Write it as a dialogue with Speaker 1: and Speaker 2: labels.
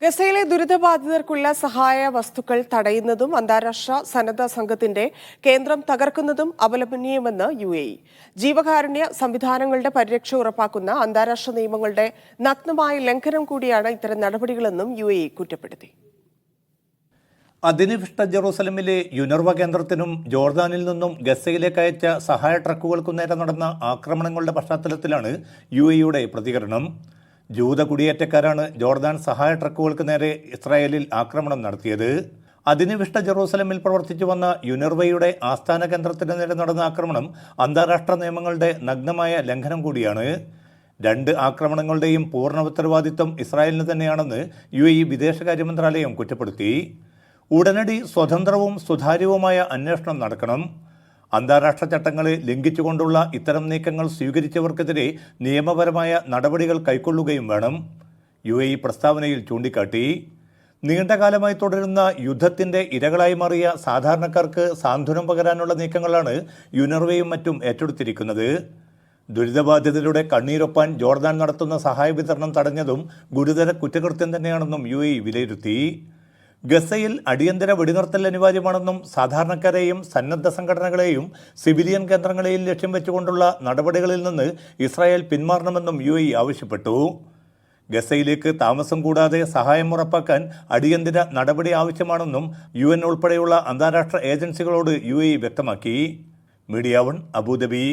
Speaker 1: ഗസയിലെ ദുരിതബാധിതർക്കുള്ള സഹായ വസ്തുക്കൾ തടയുന്നതും അന്താരാഷ്ട്ര സന്നദ്ധ സംഘത്തിന്റെ കേന്ദ്രം തകർക്കുന്നതും അപലപനീയമെന്ന് UAE. ജീവകാരുണ്യ സംവിധാനങ്ങളുടെ പരിരക്ഷ ഉറപ്പാക്കുന്ന അന്താരാഷ്ട്ര നിയമങ്ങളുടെ നഗ്നമായ ലംഘനം കൂടിയാണ് ഇത്തരം നടപടികളെന്നും UAE കുറ്റപ്പെടുത്തി.
Speaker 2: അധിനിവിഷ്ട ജെറൂസലമിലെ യുനർവ കേന്ദ്രത്തിനും ജോർദാനിൽ നിന്നും ഗസയിലേക്ക് അയച്ച സഹായ ട്രക്കുകൾക്കു നേരെ നടന്ന ആക്രമണങ്ങളുടെ പശ്ചാത്തലത്തിലാണ് UAEയുടെ പ്രതികരണം. ജൂത കുടിയേറ്റക്കാരാണ് ജോർദാൻ സഹായ ട്രക്കുകൾക്ക് നേരെ ഇസ്രായേലിൽ ആക്രമണം നടത്തിയത്. അധിനിവിഷ്ട ജെറൂസലമിൽ പ്രവർത്തിച്ചു വന്ന യുനർവയുടെ ആസ്ഥാന കേന്ദ്രത്തിന് നേരെ നടന്ന ആക്രമണം അന്താരാഷ്ട്ര നിയമങ്ങളുടെ നഗ്നമായ ലംഘനം കൂടിയാണ്. രണ്ട് ആക്രമണങ്ങളുടെയും പൂർണ്ണ ഉത്തരവാദിത്വം ഇസ്രായേലിന് തന്നെയാണെന്ന് UAE വിദേശകാര്യ മന്ത്രാലയം കുറ്റപ്പെടുത്തി. ഉടനടി സ്വതന്ത്രവും സുതാര്യവുമായ അന്വേഷണം നടക്കണം. അന്താരാഷ്ട്ര ചട്ടങ്ങളെ ലംഘിച്ചുകൊണ്ടുള്ള ഇത്തരം നീക്കങ്ങൾ സ്വീകരിച്ചവർക്കെതിരെ നിയമപരമായ നടപടികൾ കൈക്കൊള്ളുകയും വേണം, UAE പ്രസ്താവനയിൽ ചൂണ്ടിക്കാട്ടി. നീണ്ടകാലമായി തുടരുന്ന യുദ്ധത്തിന്റെ ഇരകളായി മാറിയ സാധാരണക്കാർക്ക് സാന്ത്വനം പകരാനുള്ള നീക്കങ്ങളാണ് യുനർവയും മറ്റും ഏറ്റെടുത്തിരിക്കുന്നത്. ദുരിതബാധിതരുടെ കണ്ണീരൊപ്പാൻ ജോർദാൻ നടത്തുന്ന സഹായ വിതരണം തടഞ്ഞതും ഗുരുതര കുറ്റകൃത്യം തന്നെയാണെന്നും UAE വിലയിരുത്തി. ഗസയിൽ അടിയന്തര വെടിനിർത്തൽ അനിവാര്യമാണെന്നും സാധാരണക്കാരെയും സന്നദ്ധ സംഘടനകളെയും സിവിലിയൻ കേന്ദ്രങ്ങളെയും ലക്ഷ്യം വെച്ചുകൊണ്ടുള്ള നടപടികളിൽ നിന്ന് ഇസ്രായേൽ പിന്മാറണമെന്നും UAE ആവശ്യപ്പെട്ടു. ഗസയിലേക്ക് താമസം കൂടാതെ സഹായം ഉറപ്പാക്കാൻ അടിയന്തര നടപടി ആവശ്യമാണെന്നും UN ഉൾപ്പെടെയുള്ള അന്താരാഷ്ട്ര ഏജൻസികളോട് UAE വ്യക്തമാക്കി. Media 1 Abu Dhabi.